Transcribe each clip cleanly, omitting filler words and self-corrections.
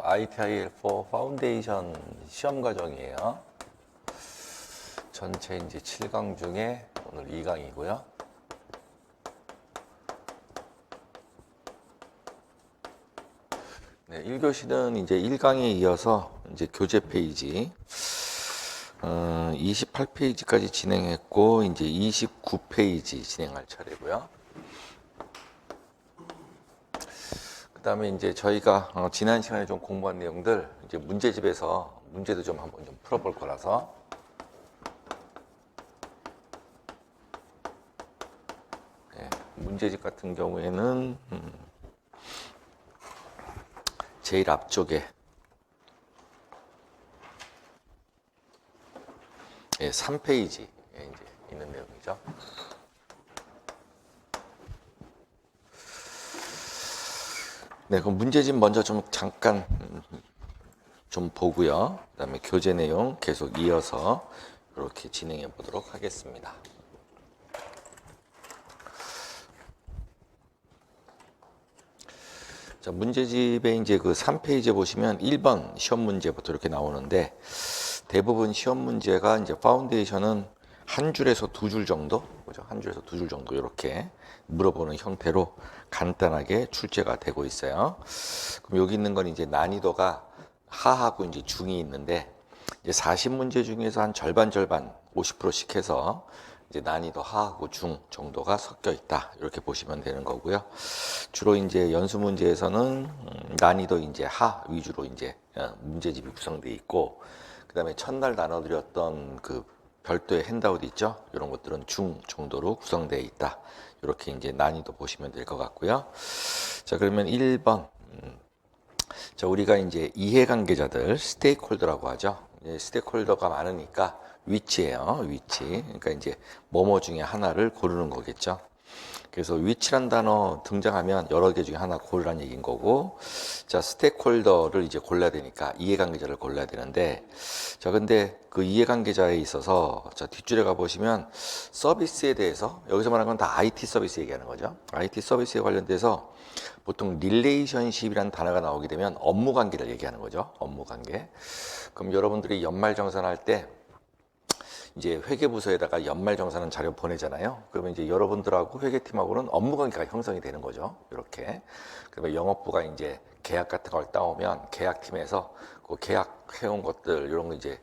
ITIL4 파운데이션 시험 과정이에요. 전체 이제 7강 중에 오늘 2강이고요. 네, 1교시는 이제 1강에 이어서 이제 교재 페이지 28페이지까지 진행했고 이제 29페이지 진행할 차례고요. 그다음에 이제 저희가 지난 시간에 좀 공부한 내용들 이제 문제집에서 문제도 좀 한번 좀 풀어볼 거라서 네, 문제집 같은 경우에는 제일 앞쪽에 3페이지에 이제 있는 내용이죠. 네, 그럼 문제집 먼저 좀 잠깐 좀 보고요. 그다음에 교재 내용 계속 이어서 이렇게 진행해 보도록 하겠습니다. 자, 문제집에 이제 그 3페이지에 보시면 1번 시험 문제부터 이렇게 나오는데 대부분 시험 문제가 이제 파운데이션은 한 줄에서 두 줄 정도, 그죠? 한 줄에서 두 줄 정도 이렇게 물어보는 형태로 간단하게 출제가 되고 있어요. 그럼 여기 있는 건 이제 난이도가 하하고 이제 중이 있는데 이제 40문제 중에서 한 절반 50%씩 해서 이제 난이도 하하고 중 정도가 섞여 있다 이렇게 보시면 되는 거고요. 주로 이제 연수 문제에서는 난이도 이제 하 위주로 이제 문제집이 구성되어 있고 그다음에 첫날 나눠드렸던 그 별도의 핸드아웃 있죠? 이런 것들은 중 정도로 구성되어 있다. 이렇게 이제 난이도 보시면 될 것 같고요. 자, 그러면 1번. 자, 우리가 이제 이해관계자들, 스테이크홀더라고 하죠. 스테이크홀더가 많으니까 위치예요. 위치. 그러니까 이제 뭐뭐 중에 하나를 고르는 거겠죠. 그래서 위치란 단어 등장하면 여러 개 중에 하나 고르라는 얘기인 거고, 자, 스테이크홀더를 이제 골라야 되니까 이해관계자를 골라야 되는데, 자, 근데 그 이해관계자에 있어서, 자, 뒷줄에 가보시면 서비스에 대해서, 여기서 말하는 건 다 IT 서비스 얘기하는 거죠. IT 서비스에 관련돼서 보통 릴레이션십이라는 단어가 나오게 되면 업무 관계를 얘기하는 거죠. 업무 관계. 그럼 여러분들이 연말정산할 때 이제 회계부서에다가 연말정산은 자료 보내잖아요. 그러면 이제 여러분들하고 회계팀하고는 업무 관계가 형성이 되는 거죠. 이렇게. 그러면 영업부가 이제 계약 같은 걸 따오면 계약팀에서 그 계약해온 것들 이런 거 이제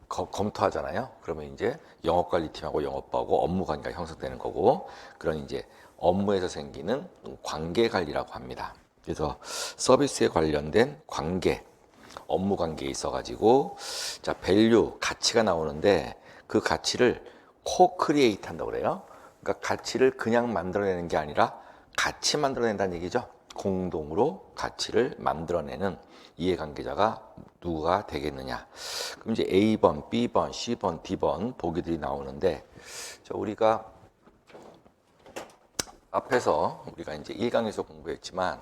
검토하잖아요. 그러면 이제 영업관리팀하고 영업부하고 업무 관계가 형성되는 거고 그런 이제 업무에서 생기는 관계 관리라고 합니다. 그래서 서비스에 관련된 관계, 업무 관계에 있어가지고 자 밸류 가치가 나오는데 그 가치를 코크리에이트 한다고 그래요. 그러니까 가치를 그냥 만들어내는 게 아니라 같이 만들어낸다는 얘기죠. 공동으로 가치를 만들어내는 이해관계자가 누가 되겠느냐. 그럼 이제 A번, B번, C번, D번 보기들이 나오는데 자, 우리가 앞에서 우리가 이제 1강에서 공부했지만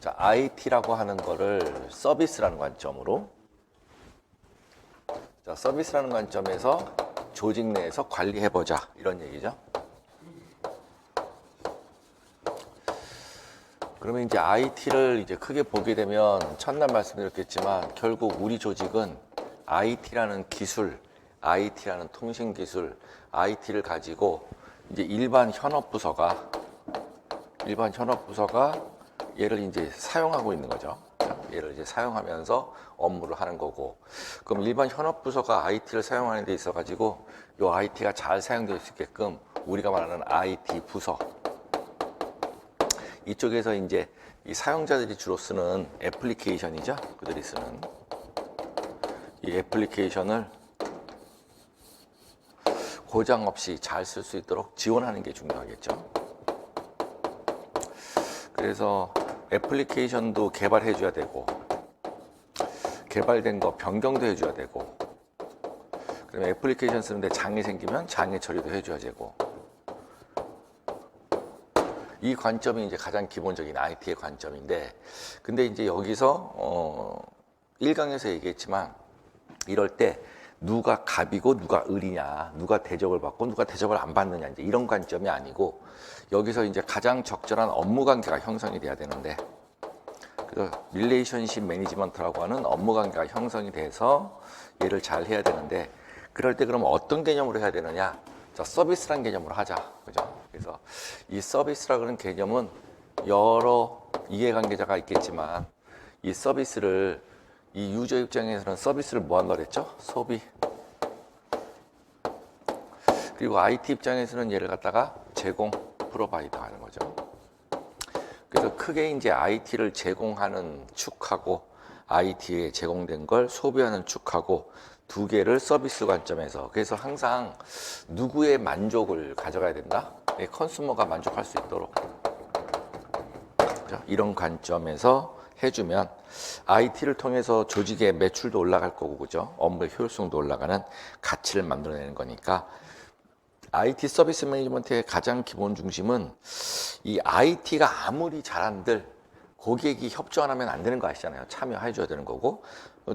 자, IT라고 하는 거를 서비스라는 관점으로 자, 서비스라는 관점에서 조직 내에서 관리해보자 이런 얘기죠. 그러면 이제 IT를 이제 크게 보게 되면 첫날 말씀드렸겠지만 결국 우리 조직은 IT라는 기술, IT라는 통신 기술, IT를 가지고 이제 일반 현업 부서가 얘를 이제 사용하고 있는 거죠. 얘를 이제 사용하면서 업무를 하는 거고, 그럼 일반 현업 부서가 IT를 사용하는 데 있어 가지고 이 IT가 잘 사용될 수 있게끔 우리가 말하는 IT 부서 이쪽에서 이제 이 사용자들이 주로 쓰는 애플리케이션이죠. 그들이 쓰는 이 애플리케이션을 고장 없이 잘 쓸 수 있도록 지원하는 게 중요하겠죠. 그래서 애플리케이션도 개발해 줘야 되고 개발된 거 변경도 해줘야 되고 그다음에 애플리케이션 쓰는데 장애 생기면 장애 처리도 해줘야 되고 이 관점이 이제 가장 기본적인 IT의 관점인데 근데 이제 여기서 1강에서 얘기했지만 이럴 때 누가 갑이고 누가 을이냐, 누가 대접을 받고 누가 대접을 안 받느냐 이제 이런 관점이 아니고 여기서 이제 가장 적절한 업무 관계가 형성이 돼야 되는데 그래서 릴레이션십 매니지먼트라고 하는 업무 관계가 형성이 돼서 얘를 잘 해야 되는데, 그럴 때 그럼 어떤 개념으로 해야 되느냐? 자, 서비스란 개념으로 하자. 그죠? 그래서 이 서비스라는 개념은 여러 이해관계자가 있겠지만, 이 서비스를, 이 유저 입장에서는 서비스를 뭐 한다 그랬죠? 소비. 그리고 IT 입장에서는 얘를 갖다가 제공, 프로바이더 하는 거죠. 그래서 크게 이제 IT를 제공하는 축하고, IT에 제공된 걸 소비하는 축하고, 두 개를 서비스 관점에서, 그래서 항상 누구의 만족을 가져가야 된다? 컨슈머가 만족할 수 있도록 이런 관점에서 해주면 IT를 통해서 조직의 매출도 올라갈 거고, 그죠? 업무의 효율성도 올라가는 가치를 만들어내는 거니까, IT 서비스 매니지먼트의 가장 기본 중심은 이 IT가 아무리 잘한들 고객이 협조 안 하면 안 되는 거 아시잖아요. 참여해 줘야 되는 거고,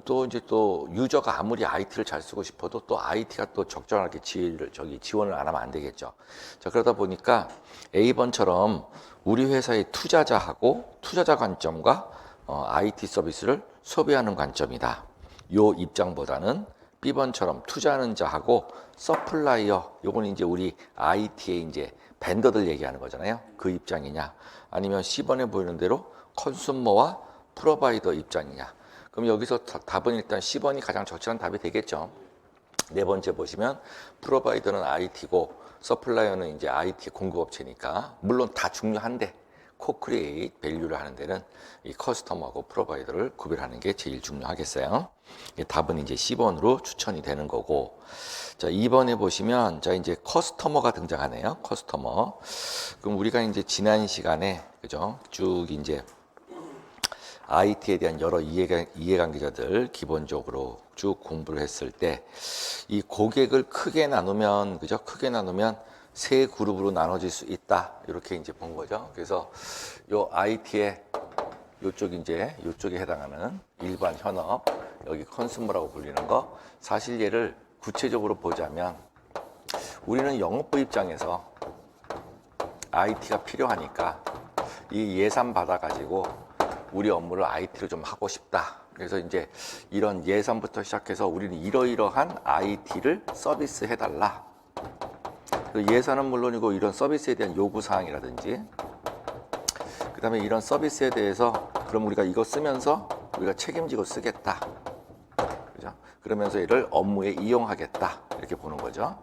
또 이제 또 유저가 아무리 IT를 잘 쓰고 싶어도 또 IT가 또 적절하게 지원을 안 하면 안 되겠죠. 자, 그러다 보니까 A번처럼 우리 회사의 투자자하고 투자자 관점과 IT 서비스를 소비하는 관점이다. 요 입장보다는 B번처럼 투자하는 자하고 서플라이어, 요건 이제 우리 IT의 이제 벤더들 얘기하는 거잖아요. 그 입장이냐, 아니면 C번에 보이는 대로 컨슈머와 프로바이더 입장이냐. 그럼 여기서 답은 일단 C번이 가장 적절한 답이 되겠죠. 네 번째 보시면 프로바이더는 IT고 서플라이어는 이제 IT 공급업체니까, 물론 다 중요한데 코크리에이트 밸류를 하는 데는 이 커스터머하고 프로바이더를 구별하는 게 제일 중요하겠어요. 답은 이제 C번으로 추천이 되는 거고, 자, 2번에 보시면 자 이제 커스터머가 등장하네요. 커스터머. 그럼 우리가 이제 지난 시간에 그죠? 쭉 이제 IT에 대한 여러 이해관계자들 기본적으로 쭉 공부를 했을 때, 이 고객을 크게 나누면, 그죠? 크게 나누면 세 그룹으로 나눠질 수 있다. 이렇게 이제 본 거죠. 그래서 요 IT의 요쪽 이제 요쪽에 해당하는 일반 현업, 여기 컨슈머라고 불리는 거, 사실 얘를 구체적으로 보자면 우리는 영업부 입장에서 IT가 필요하니까 이 예산 받아가지고 우리 업무를 IT를 좀 하고 싶다. 그래서 이제 이런 예산부터 시작해서 우리는 이러이러한 IT를 서비스 해달라. 예산은 물론이고 이런 서비스에 대한 요구사항이라든지, 그 다음에 이런 서비스에 대해서 그럼 우리가 이거 쓰면서 우리가 책임지고 쓰겠다. 그죠? 그러면서 얘를 업무에 이용하겠다. 이렇게 보는 거죠.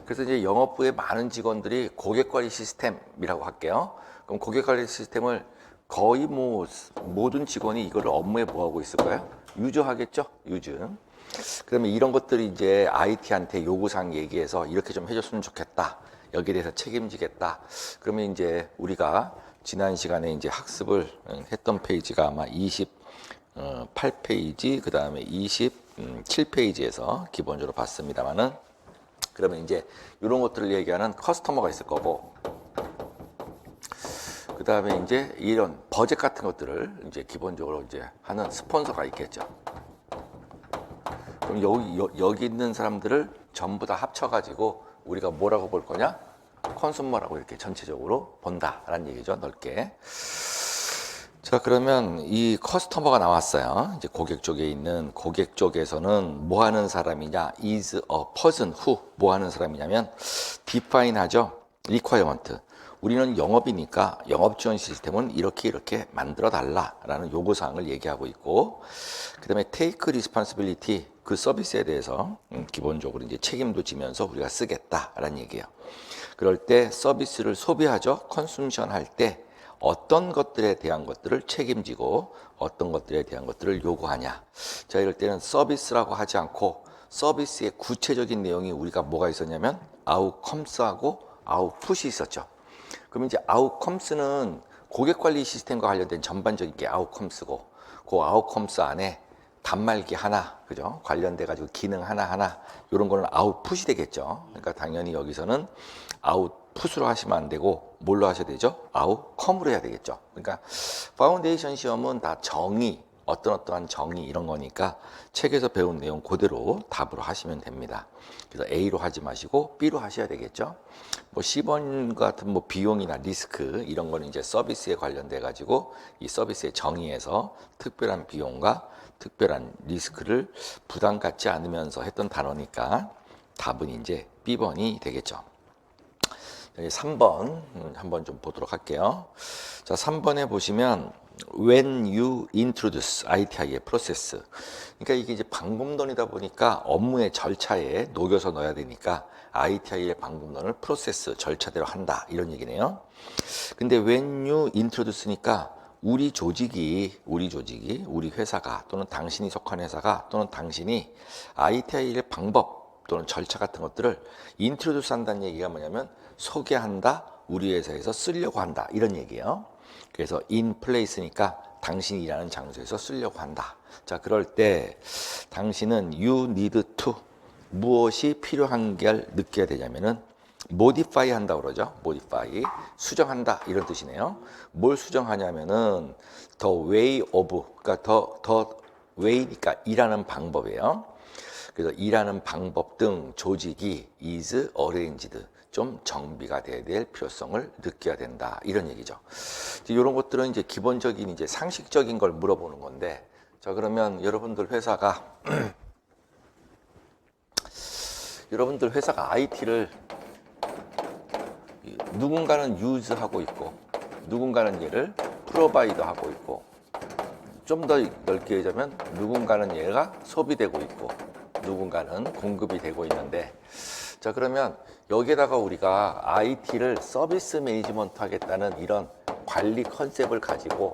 그래서 이제 영업부의 많은 직원들이 고객관리 시스템이라고 할게요. 그럼 고객관리 시스템을 거의 뭐 모든 직원이 이걸 업무에 뭐 하고 있을까요? 유저하겠죠? 유저. 그러면 이런 것들이 이제 IT한테 요구사항 얘기해서 이렇게 좀 해줬으면 좋겠다. 여기에 대해서 책임지겠다. 그러면 이제 우리가 지난 시간에 이제 학습을 했던 페이지가 아마 28페이지, 그 다음에 27페이지에서 기본적으로 봤습니다만은, 그러면 이제 이런 것들을 얘기하는 커스터머가 있을 거고, 그 다음에 이제 이런 버젯 같은 것들을 이제 기본적으로 이제 하는 스폰서가 있겠죠. 그럼 여기 있는 사람들을 전부 다 합쳐가지고 우리가 뭐라고 볼 거냐? 컨슈머라고 이렇게 전체적으로 본다라는 얘기죠, 넓게. 자, 그러면 이 커스터머가 나왔어요. 이제 고객 쪽에 있는, 고객 쪽에서는 뭐 하는 사람이냐? is a person who, 뭐 하는 사람이냐면 define 하죠. requirement. 우리는 영업이니까 영업 지원 시스템은 이렇게 만들어 달라라는 요구사항을 얘기하고 있고, 그 다음에 take responsibility, 그 서비스에 대해서 기본적으로 이제 책임도 지면서 우리가 쓰겠다라는 얘기예요. 그럴 때 서비스를 소비하죠. 컨숨션 할 때 어떤 것들에 대한 것들을 책임지고 어떤 것들에 대한 것들을 요구하냐. 자, 이럴 때는 서비스라고 하지 않고 서비스의 구체적인 내용이 우리가 뭐가 있었냐면 아웃컴스하고 아웃풋이 있었죠. 그럼 이제 아웃컴스는 고객 관리 시스템과 관련된 전반적인 게 아웃컴스고, 그 아웃컴스 안에 단말기 하나, 그죠? 관련돼 가지고 기능 하나 이런 거는 아웃풋이 되겠죠. 그러니까 당연히 여기서는 아웃풋으로 하시면 안 되고 뭘로 하셔야 되죠? 아웃컴으로 해야 되겠죠. 그러니까 파운데이션 시험은 다 정의, 어떠한 정의 이런 거니까 책에서 배운 내용 그대로 답으로 하시면 됩니다. 그래서 A로 하지 마시고 B로 하셔야 되겠죠. 뭐 10원 같은 뭐 비용이나 리스크 이런 거는 이제 서비스에 관련돼 가지고 이 서비스의 정의에서 특별한 비용과 특별한 리스크를 부담 갖지 않으면서 했던 단어니까 답은 이제 B번이 되겠죠. 여기 3번 한번 좀 보도록 할게요. 자, 3번에 보시면 when you introduce ITI의 프로세스. 그러니까 이게 이제 방법론이다 보니까 업무의 절차에 녹여서 넣어야 되니까 ITI의 방법론을 프로세스 절차대로 한다 이런 얘기네요. 근데 when you introduce니까 우리 조직이 우리 회사가 또는 당신이 속한 회사가 또는 당신이 ITI의 방법 또는 절차 같은 것들을 인트로듀스 한다는 얘기가 뭐냐면 소개한다, 우리 회사에서 쓰려고 한다 이런 얘기예요. 그래서 in place니까 당신이 일하는 장소에서 쓰려고 한다. 자, 그럴 때 당신은 you need to 무엇이 필요한 걸 느껴야 되냐면은 modify 한다고 그러죠. modify 수정한다 이런 뜻이네요. 뭘 수정하냐면은 the way of 그러니까 더 way니까 일하는 방법이에요. 그래서 일하는 방법 등 조직이 is arranged 좀 정비가 돼야 될 필요성을 느껴야 된다 이런 얘기죠. 이런 것들은 이제 기본적인 이제 상식적인 걸 물어보는 건데, 자 그러면 여러분들 회사가 IT를 누군가는 유즈하고 있고 누군가는 얘를 프로바이더 하고 있고 좀 더 넓게 얘기하면 누군가는 얘가 소비되고 있고 누군가는 공급이 되고 있는데, 자 그러면 여기에다가 우리가 IT를 서비스 매니지먼트 하겠다는 이런 관리 컨셉을 가지고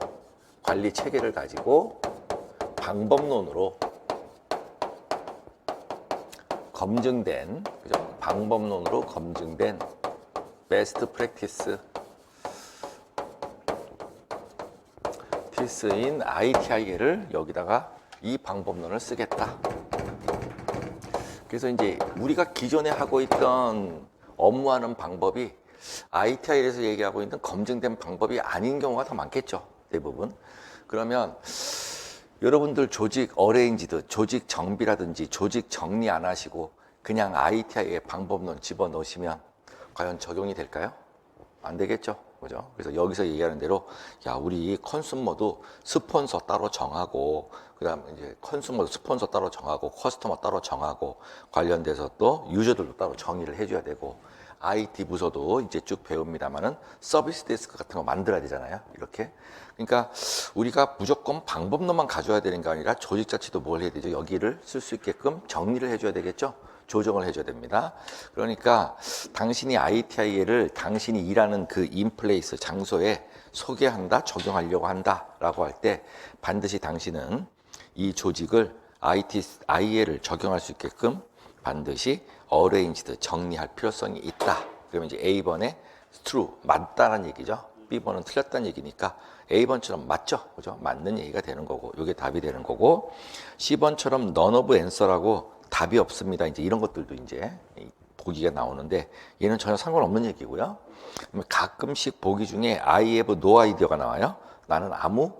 관리 체계를 가지고 방법론으로 검증된 그죠? 방법론으로 검증된 베스트 프랙티스 인 ITI를 여기다가 이 방법론을 쓰겠다. 그래서 이제 우리가 기존에 하고 있던 업무하는 방법이 ITI에서 얘기하고 있는 검증된 방법이 아닌 경우가 더 많겠죠. 대부분. 그러면 여러분들 조직 어레인지드, 조직 정비라든지 조직 정리 안 하시고 그냥 ITI의 방법론 집어넣으시면 과연 적용이 될까요? 안 되겠죠. 그죠? 그래서 여기서 얘기하는 대로 야 우리 컨슈머도 스폰서 따로 정하고 그다음에 이제 컨슈머도 스폰서 따로 정하고 커스터머 따로 정하고 관련돼서 또 유저들도 따로 정의를 해줘야 되고 IT 부서도 이제 쭉 배웁니다만은 서비스 데스크 같은 거 만들어야 되잖아요. 이렇게. 그러니까 우리가 무조건 방법론만 가져야 되는 게 아니라 조직 자체도 뭘 해야 되죠? 여기를 쓸 수 있게끔 정리를 해줘야 되겠죠? 조정을 해줘야 됩니다. 그러니까 당신이 ITI를 당신이 일하는 그 인플레이스 장소에 소개한다, 적용하려고 한다라고 할 때 반드시 당신은 이 조직을 IA를 적용할 수 있게끔 반드시 arranged 정리할 필요성이 있다. 그러면 이제 A번에 true 맞다는 얘기죠. B번은 틀렸다는 얘기니까 A번처럼 맞죠, 그죠? 맞는 얘기가 되는 거고, 이게 답이 되는 거고, C번처럼 none of answer라고 답이 없습니다. 이제 이런 것들도 이제 보기가 나오는데 얘는 전혀 상관없는 얘기고요. 가끔씩 보기 중에 I have no idea가 나와요. 나는 아무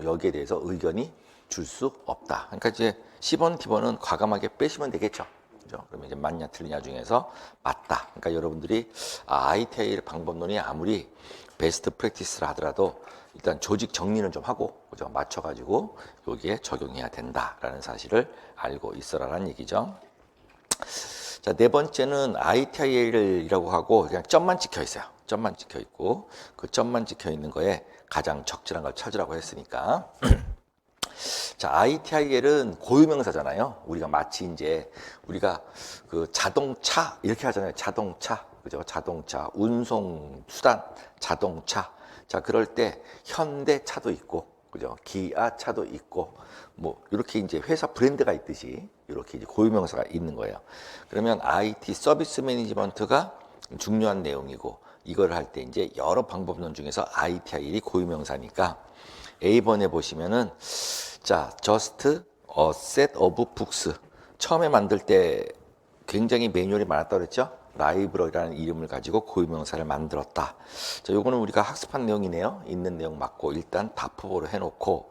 여기에 대해서 의견이 줄 수 없다. 그러니까 이제 C번, D번은 과감하게 빼시면 되겠죠. 그죠? 그러면 이제 맞냐 틀리냐 중에서 맞다. 그러니까 여러분들이 ITIL 방법론이 아무리 베스트 프랙티스를 하더라도 일단 조직 정리는 좀 하고 그죠? 맞춰가지고 여기에 적용해야 된다라는 사실을 알고 있어라라는 얘기죠. 자, 네 번째는 ITIL이라고 하고 그냥 점만 찍혀 있어요. 점만 찍혀 있고 그 점만 찍혀 있는 거에 가장 적절한 걸 찾으라고 했으니까. 자, ITIL은 고유명사잖아요. 우리가 마치 이제 우리가 그 자동차 이렇게 하잖아요. 자동차, 그죠? 자동차, 운송 수단, 자동차. 자, 그럴 때 현대차도 있고, 그죠? 기아차도 있고, 뭐 이렇게 이제 회사 브랜드가 있듯이 이렇게 이제 고유명사가 있는 거예요. 그러면 IT 서비스 매니지먼트가 중요한 내용이고, 이걸 할 때 이제 여러 방법론 중에서 ITIL이 고유명사니까 A번에 보시면은 자, just a set of books. 처음에 만들 때 굉장히 매뉴얼이 많았다고 그랬죠? 라이브러리라는 이름을 가지고 고유명사를 만들었다. 자, 요거는 우리가 학습한 내용이네요. 있는 내용 맞고 일단 답후보로 해놓고,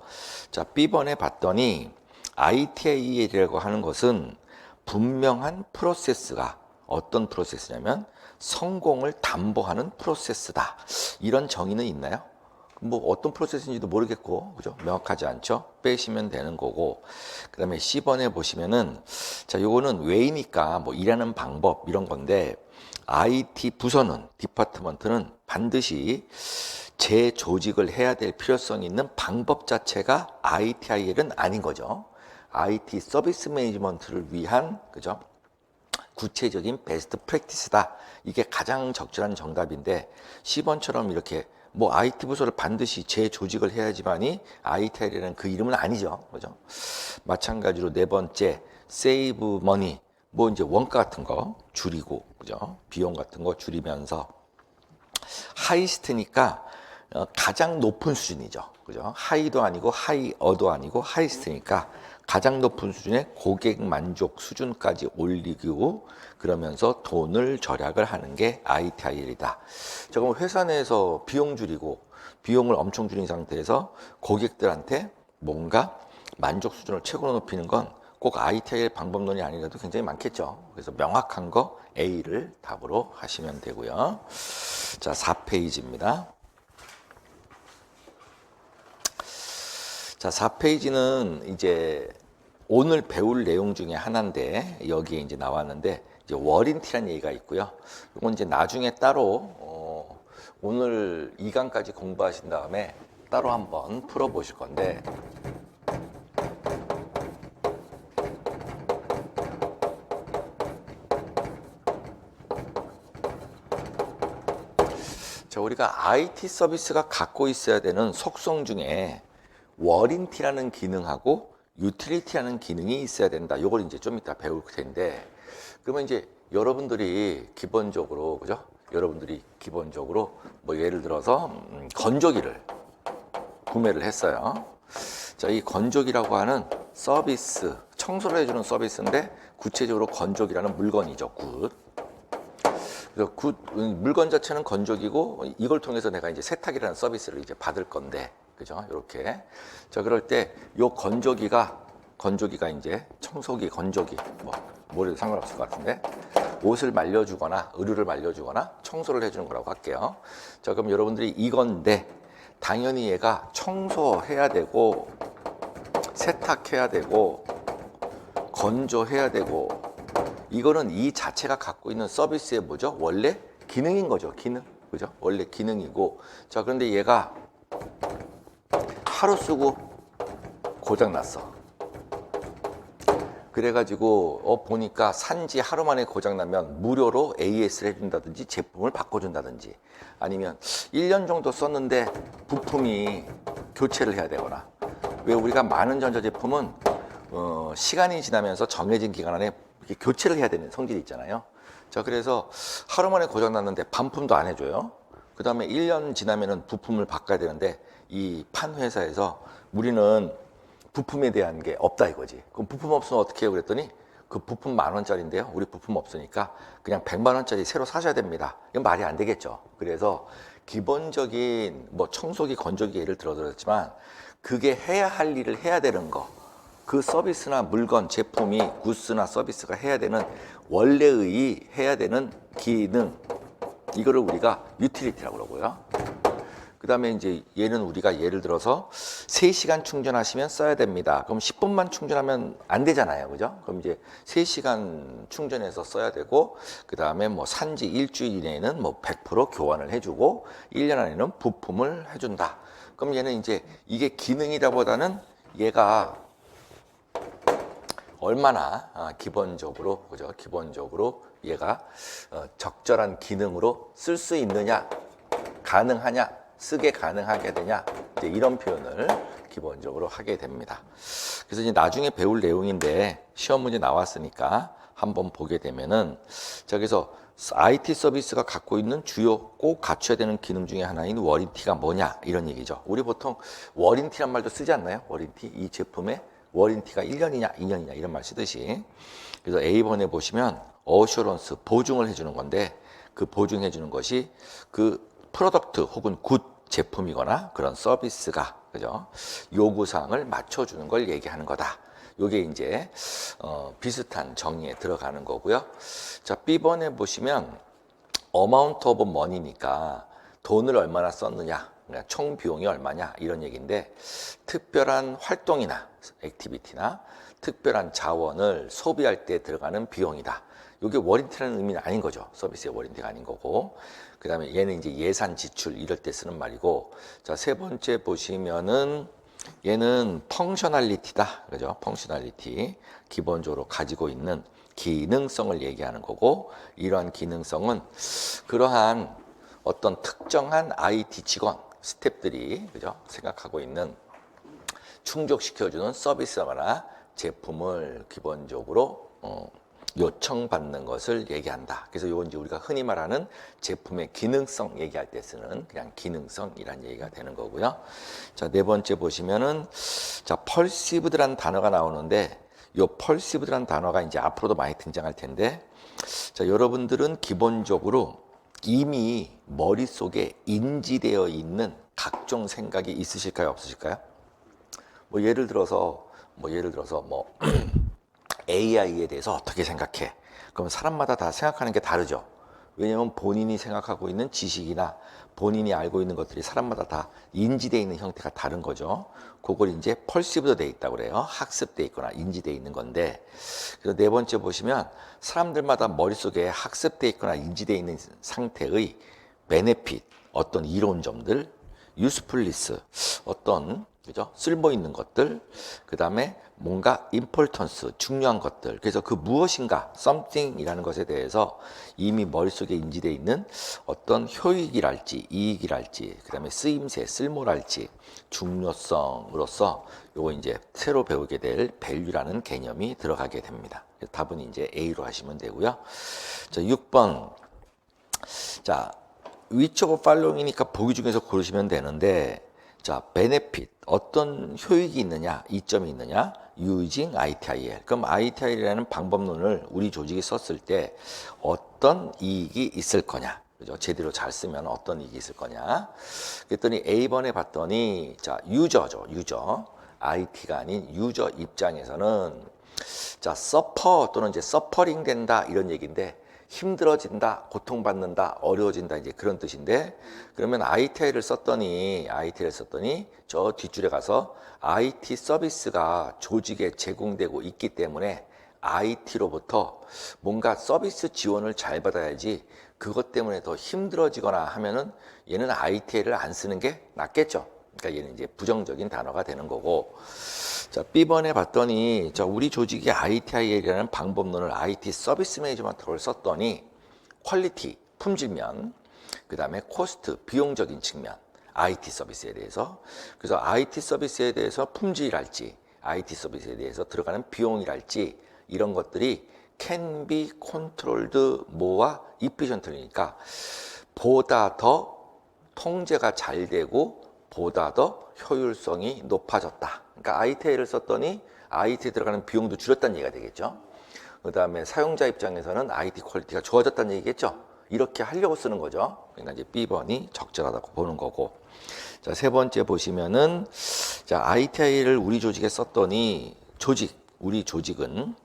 자, B번에 봤더니 ITIL이라고 하는 것은 분명한 프로세스가 어떤 프로세스냐면 성공을 담보하는 프로세스다. 이런 정의는 있나요? 뭐 어떤 프로세스인지도 모르겠고, 그죠? 명확하지 않죠? 빼시면 되는 거고. 그 다음에 C번에 보시면은, 자, 요거는 왜이니까 뭐 일하는 방법 이런 건데, IT 부서는, 디파트먼트는 반드시 재조직을 해야 될 필요성이 있는 방법 자체가 ITIL은 아닌 거죠. IT 서비스 매니지먼트를 위한, 그죠? 구체적인 베스트 프랙티스다. 이게 가장 적절한 정답인데, C번처럼 이렇게 뭐 IT 부서를 반드시 재조직을 해야지만이 ITIL이라는 그 이름은 아니죠. 그죠? 마찬가지로 네 번째, save money. 뭐 이제 원가 같은 거 줄이고, 그죠? 비용 같은 거 줄이면서 하이스트니까 가장 높은 수준이죠. 그죠? 하이도 아니고 하이어도 아니고 하이스트니까 가장 높은 수준의 고객 만족 수준까지 올리고 그러면서 돈을 절약을 하는 게 ITIL이다. 자, 그럼 회사 내에서 비용 줄이고 비용을 엄청 줄인 상태에서 고객들한테 뭔가 만족 수준을 최고로 높이는 건 꼭 ITIL 방법론이 아니라도 굉장히 많겠죠. 그래서 명확한 거 A를 답으로 하시면 되고요. 자, 4페이지입니다. 자, 4페이지는 이제 오늘 배울 내용 중에 하나인데 여기에 이제 나왔는데 이제 워런티라는 얘기가 있고요. 이건 이제 나중에 따로 오늘 2강까지 공부하신 다음에 따로 한번 풀어보실 건데 자, 우리가 IT 서비스가 갖고 있어야 되는 속성 중에 워런티라는 기능하고 유틸리티라는 기능이 있어야 된다. 이걸 이제 좀 이따 배울 텐데, 그러면 이제 여러분들이 기본적으로, 그죠? 여러분들이 기본적으로 뭐 예를 들어서 건조기를 구매를 했어요. 자, 이 건조기라고 하는 서비스, 청소를 해주는 서비스인데 구체적으로 건조기라는 물건이죠. 굿. 그래서 물건 자체는 건조기고 이걸 통해서 내가 이제 세탁이라는 서비스를 이제 받을 건데, 그죠? 이렇게. 자, 그럴 때 요 건조기가 이제 청소기, 건조기, 뭐래도 상관없을 것 같은데 옷을 말려주거나 의류를 말려주거나 청소를 해주는 거라고 할게요. 자, 그럼 여러분들이 이건데 당연히 얘가 청소해야 되고 세탁해야 되고 건조해야 되고 이거는 이 자체가 갖고 있는 서비스의 뭐죠? 원래 기능인 거죠. 기능. 그죠? 원래 기능이고. 자, 그런데 얘가 하루 쓰고 고장 났어. 그래가지고 보니까 산지 하루 만에 고장 나면 무료로 AS를 해준다든지 제품을 바꿔준다든지 아니면 1년 정도 썼는데 부품이 교체를 해야 되거나 왜 우리가 많은 전자제품은 시간이 지나면서 정해진 기간 안에 이렇게 교체를 해야 되는 성질이 있잖아요. 자, 그래서 하루 만에 고장 났는데 반품도 안 해줘요. 그 다음에 1년 지나면은 부품을 바꿔야 되는데 이 판 회사에서 우리는 부품에 대한 게 없다 이거지. 그럼 부품 없으면 어떻게 해요? 그랬더니 그 부품 10,000원짜리인데요. 우리 부품 없으니까 그냥 100만 원짜리 새로 사셔야 됩니다. 이건 말이 안 되겠죠. 그래서 기본적인 뭐 청소기, 건조기 예를 들어드렸지만 그게 해야 할 일을 해야 되는 거. 그 서비스나 물건, 제품이 구스나 서비스가 해야 되는 원래의 해야 되는 기능. 이거를 우리가 유틸리티라고 그러고요. 그 다음에 이제 얘는 우리가 예를 들어서 3시간 충전하시면 써야 됩니다. 그럼 10분만 충전하면 안 되잖아요. 그죠? 그럼 이제 3시간 충전해서 써야 되고, 그 다음에 뭐 산지 일주일 이내에는 뭐 100% 교환을 해주고, 1년 안에는 부품을 해준다. 그럼 얘는 이제 이게 기능이다 보다는 얘가 얼마나 기본적으로, 그죠? 기본적으로 얘가 적절한 기능으로 쓸 수 있느냐, 가능하냐, 쓰게 가능하게 되냐 이제 이런 표현을 기본적으로 하게 됩니다. 그래서 이제 나중에 배울 내용인데 시험 문제 나왔으니까 한번 보게 되면은 자, 그래서 IT 서비스가 갖고 있는 주요 꼭 갖춰야 되는 기능 중에 하나인 워런티가 뭐냐 이런 얘기죠. 우리 보통 워런티란 말도 쓰지 않나요? 워런티 이 제품의 워런티가 1년이냐 2년이냐 이런 말 쓰듯이. 그래서 A번에 보시면 어슈런스, 보증을 해주는 건데 그 보증해주는 것이 그 프로덕트 혹은 굿 제품이거나 그런 서비스가 그죠? 요구사항을 맞춰주는 걸 얘기하는 거다. 요게 이제 비슷한 정의에 들어가는 거고요. 자, B번에 보시면 amount of money니까 돈을 얼마나 썼느냐, 그러니까 총 비용이 얼마냐 이런 얘기인데 특별한 활동이나 액티비티나 특별한 자원을 소비할 때 들어가는 비용이다. 이게 워런티라는 의미는 아닌 거죠. 서비스의 워런티가 아닌 거고. 그 다음에 얘는 이제 예산 지출 이럴 때 쓰는 말이고. 자, 세 번째 보시면은 얘는 펑셔널리티다. 그죠? 펑셔널리티. 기본적으로 가지고 있는 기능성을 얘기하는 거고, 이러한 기능성은 그러한 어떤 특정한 IT 직원, 스태프들이 그죠? 생각하고 있는 충족시켜주는 서비스나 제품을 기본적으로 요청받는 것을 얘기한다. 그래서 이건 이제 우리가 흔히 말하는 제품의 기능성 얘기할 때 쓰는 그냥 기능성이란 얘기가 되는 거고요. 자, 네 번째 보시면은 자, perceived라는 단어가 나오는데 이 perceived라는 단어가 이제 앞으로도 많이 등장할 텐데 자, 여러분들은 기본적으로 이미 머릿속에 인지되어 있는 각종 생각이 있으실까요, 없으실까요? 뭐 예를 들어서 AI에 대해서 어떻게 생각해? 그럼 사람마다 다 생각하는 게 다르죠. 왜냐하면 본인이 생각하고 있는 지식이나 본인이 알고 있는 것들이 사람마다 다 인지되어 있는 형태가 다른 거죠. 그걸 이제 펄시브도 돼 있다고 그래요. 학습돼 있거나 인지되어 있는 건데. 그래서 네 번째 보시면 사람들마다 머릿속에 학습돼 있거나 인지되어 있는 상태의 베네핏, 어떤 이로운 점들, 유스풀리스, 어떤 그죠? 쓸모 있는 것들, 그 다음에 뭔가 임포턴스, 중요한 것들. 그래서 그 무엇인가, something이라는 것에 대해서 이미 머릿속에 인지되어 있는 어떤 효익이랄지, 이익이랄지, 그 다음에 쓰임새, 쓸모랄지, 중요성으로서 요거 이제 새로 배우게 될 value라는 개념이 들어가게 됩니다. 답은 이제 A로 하시면 되고요. 자, 6번. 자, which of following이니까 보기 중에서 고르시면 되는데, 자, benefit, 어떤 효익이 있느냐, 이점이 있느냐, using ITIL. 그럼 ITIL이라는 방법론을 우리 조직이 썼을 때 어떤 이익이 있을 거냐, 그죠? 제대로 잘 쓰면 어떤 이익이 있을 거냐. 그랬더니 A번에 봤더니, 자, 유저죠, 유저. IT가 아닌 유저 입장에서는, 자, suffer 또는 이제 suffering 된다, 이런 얘기인데, 힘들어진다, 고통받는다, 어려워진다 이제 그런 뜻인데 그러면 ITI를 썼더니 저 뒷줄에 가서 IT 서비스가 조직에 제공되고 있기 때문에 IT로부터 뭔가 서비스 지원을 잘 받아야지 그것 때문에 더 힘들어지거나 하면은 얘는 ITI를 안 쓰는 게 낫겠죠. 그러니까 얘는 이제 부정적인 단어가 되는 거고. 자, B번에 봤더니, 자, 우리 조직이 ITIL이라는 방법론을 IT 서비스 매니지먼트를 썼더니, 퀄리티, 품질면, 그 다음에 코스트, 비용적인 측면, IT 서비스에 대해서. 그래서 IT 서비스에 대해서 품질이랄지, IT 서비스에 대해서 들어가는 비용이랄지, 이런 것들이 can be controlled more와 efficiently니까, 보다 더 통제가 잘 되고, 보다 더 효율성이 높아졌다. 그러니까 IT를 썼더니 IT에 들어가는 비용도 줄였다는 얘기가 되겠죠. 그 다음에 사용자 입장에서는 IT 퀄리티가 좋아졌다는 얘기겠죠. 이렇게 하려고 쓰는 거죠. 그러니까 이제 B번이 적절하다고 보는 거고. 자, 세 번째 보시면은, 자, ITI를 우리 조직에 썼더니 우리 조직은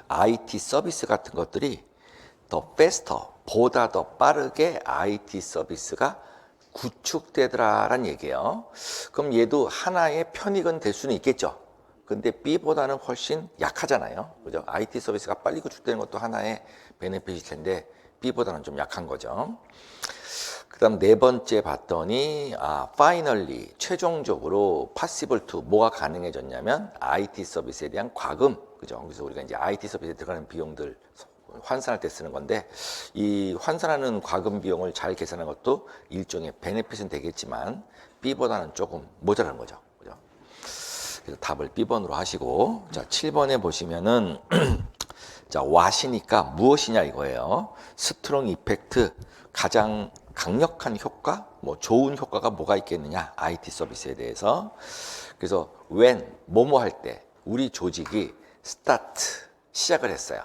IT 서비스 같은 것들이 더 faster, 보다 더 빠르게 IT 서비스가 구축되더라라는 얘기예요. 그럼 얘도 하나의 편익은 될 수는 있겠죠. 근데 B보다는 훨씬 약하잖아요. 그죠? IT 서비스가 빨리 구축되는 것도 하나의 베네핏일 텐데 B보다는 좀 약한 거죠. 그다음 네 번째 봤더니 finally 최종적으로 possible to 뭐가 가능해졌냐면 IT 서비스에 대한 과금. 그죠? 그래서 우리가 이제 IT 서비스에 들어가는 비용들 환산할 때 쓰는 건데 이 환산하는 과금 비용을 잘 계산하는 것도 일종의 베네핏은 되겠지만 B보다는 조금 모자란 거죠. 그죠? 그래서 답을 B번으로 하시고 자 7번에 보시면은 자 what이니까 무엇이냐 이거예요. 스트롱 이펙트 가장 강력한 효과 뭐 좋은 효과가 뭐가 있겠느냐 IT 서비스에 대해서 그래서 when 뭐뭐 할 때 우리 조직이 스타트 시작을 했어요.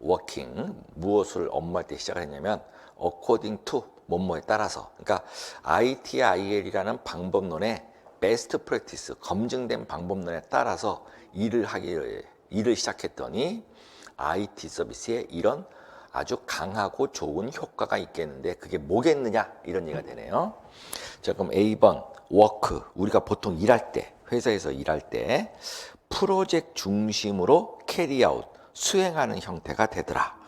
working, 무엇을 업무할 때 시작을 했냐면 according to, 뭐뭐에 따라서. 그러니까 ITIL이라는 방법론의 best practice, 검증된 방법론에 따라서 일을 시작했더니 IT 서비스에 이런 아주 강하고 좋은 효과가 있겠는데 그게 뭐겠느냐, 이런 얘기가 되네요. 자, 그럼 A번 work, 우리가 보통 일할 때, 회사에서 일할 때 프로젝트 중심으로 carry out, 수행하는 형태가 되더라.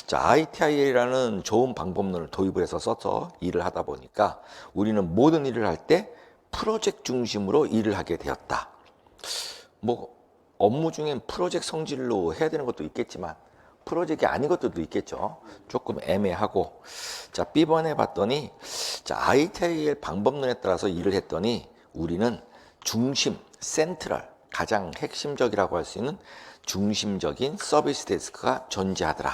자, ITIL이라는 좋은 방법론을 도입을 해서 써서 일을 하다 보니까 우리는 모든 일을 할 때 프로젝트 중심으로 일을 하게 되었다. 뭐 업무 중엔 프로젝트 성질로 해야 되는 것도 있겠지만 프로젝트가 아닌 것들도 있겠죠. 조금 애매하고. 자, B번에 봤더니, 자, ITIL 방법론에 따라서 일을 했더니 우리는 중심, 센트럴, 가장 핵심적이라고 할 수 있는 중심적인 서비스 데스크가 존재하더라.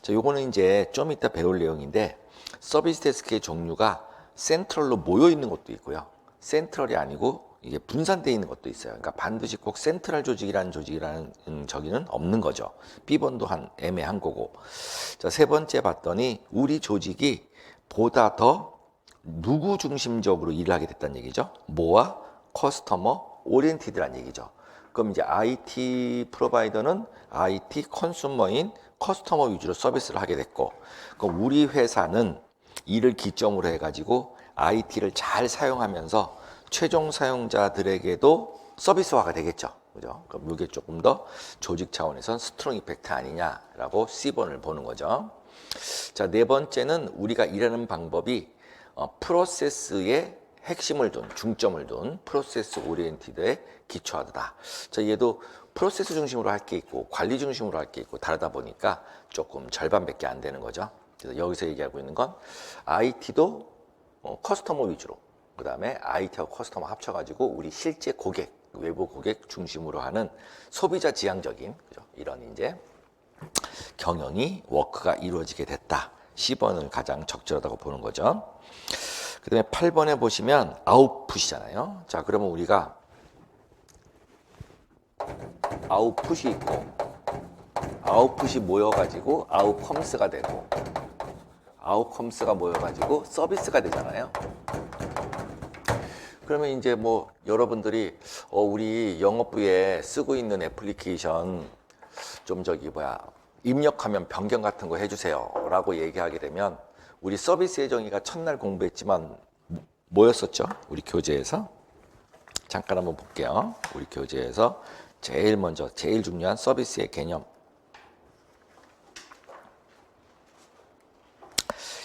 자, 요거는 이제 좀 이따 배울 내용인데, 서비스 데스크의 종류가 센트럴로 모여 있는 것도 있고요. 센트럴이 아니고 이게 분산되어 있는 것도 있어요. 그러니까 반드시 꼭 센트럴 조직이라는 저기는 없는 거죠. B번도 한 애매한 거고. 자, 세 번째 봤더니 우리 조직이 보다 더 누구 중심적으로 일을 하게 됐다는 얘기죠. 뭐와 커스터머 오리엔티드란 얘기죠. 그럼 이제 IT 프로바이더는 IT 컨슈머인 커스터머 위주로 서비스를 하게 됐고, 그럼 우리 회사는 이를 기점으로 해가지고 IT를 잘 사용하면서 최종 사용자들에게도 서비스화가 되겠죠. 그죠? 그럼 이게 조금 더 조직 차원에선 스트롱 이펙트 아니냐라고 C번을 보는 거죠. 자, 네 번째는 우리가 일하는 방법이 프로세스에 핵심을 둔, 중점을 둔 프로세스 오리엔티드에 기초하다. 자, 얘도 프로세스 중심으로 할 게 있고 관리 중심으로 할 게 있고 다르다 보니까 조금 절반밖에 안 되는 거죠. 그래서 여기서 얘기하고 있는 건 IT도 커스터머 위주로, 그 다음에 IT하고 커스터머 합쳐가지고 우리 실제 고객, 외부 고객 중심으로 하는 소비자 지향적인, 그죠? 이런 이제 경영이 워크가 이루어지게 됐다. C번을 가장 적절하다고 보는 거죠. 그 다음에 8번에 보시면 아웃풋이잖아요. 자, 그러면 우리가 아웃풋이 있고 아웃풋이 모여가지고 아웃컴스가 되고 아웃컴스가 모여가지고 서비스가 되잖아요. 그러면 이제 뭐 여러분들이 우리 영업부에 쓰고 있는 애플리케이션 좀 입력하면 변경 같은 거 해주세요 라고 얘기하게 되면 우리 서비스의 정의가 첫날 공부했지만 뭐였었죠? 우리 교재에서 잠깐 한번 볼게요. 우리 교재에서 제일 먼저 제일 중요한 서비스의 개념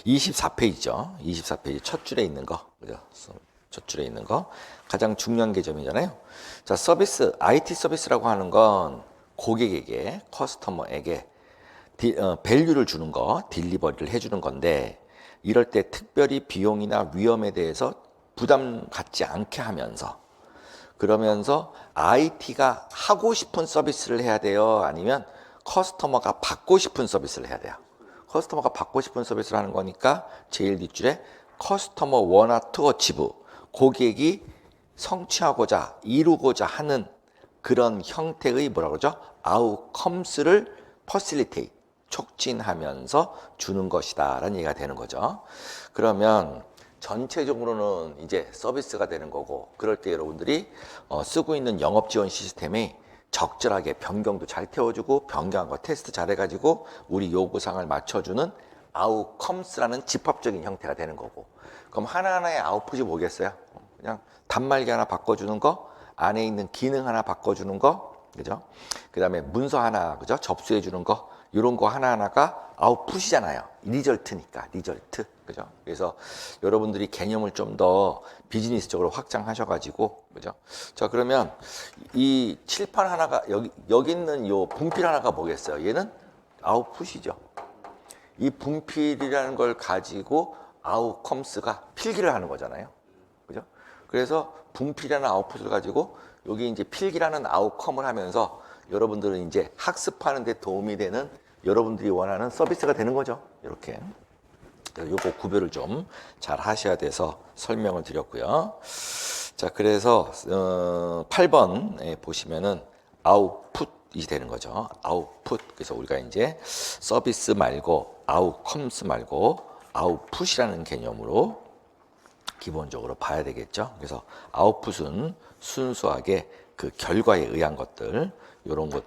24페이지죠. 24페이지 첫 줄에 있는 거, 그죠? 첫 줄에 있는 거 가장 중요한 개념이잖아요. 자, 서비스, IT 서비스라고 하는 건 고객에게, 커스터머에게 밸류를 주는 거, 딜리버리를 해주는 건데 이럴 때 특별히 비용이나 위험에 대해서 부담 갖지 않게 하면서 그러면서 IT가 하고 싶은 서비스를 해야 돼요? 아니면 커스터머가 받고 싶은 서비스를 해야 돼요? 커스터머가 받고 싶은 서비스를 하는 거니까 제일 뒷줄에 커스터머 원화 투 어치브, 고객이 성취하고자 이루고자 하는 그런 형태의 뭐라고 그러죠? 아웃컴스를 퍼실리테이트, 촉진하면서 주는 것이다 라는 얘기가 되는 거죠. 그러면 전체적으로는 이제 서비스가 되는 거고, 그럴 때 여러분들이 쓰고 있는 영업 지원 시스템이 적절하게 변경도 잘 태워주고 변경한 거 테스트 잘 해가지고 우리 요구사항을 맞춰주는 아웃컴스라는 집합적인 형태가 되는 거고, 그럼 하나하나의 아웃풋이 뭐겠어요? 그냥 단말기 하나 바꿔주는 거, 안에 있는 기능 하나 바꿔주는 거, 그죠? 그 다음에 문서 하나, 그죠? 접수해주는 거, 이런 거 하나하나가 아웃풋이잖아요. 리절트니까, 리절트. 그죠? 그래서 여러분들이 개념을 좀 더 비즈니스적으로 확장하셔가지고, 그죠? 자, 그러면 이 칠판 하나가, 여기 있는 요 분필 하나가 뭐겠어요? 얘는 아웃풋이죠. 이 분필이라는 걸 가지고 아웃컴스가 필기를 하는 거잖아요. 그죠? 그래서 분필이라는 아웃풋을 가지고 여기 이제 필기라는 아웃컴을 하면서 여러분들은 이제 학습하는 데 도움이 되는 여러분들이 원하는 서비스가 되는 거죠. 이렇게. 요거 구별을 좀 잘 하셔야 돼서 설명을 드렸고요. 자, 그래서 8번에 보시면은 아웃풋, 아웃풋이 되는 거죠. 아웃풋. 그래서 우리가 이제 서비스 말고 아웃컴스 말고 아웃풋이라는 개념으로 기본적으로 봐야 되겠죠. 그래서 아웃풋은 순수하게 그 결과에 의한 것들, 이런 것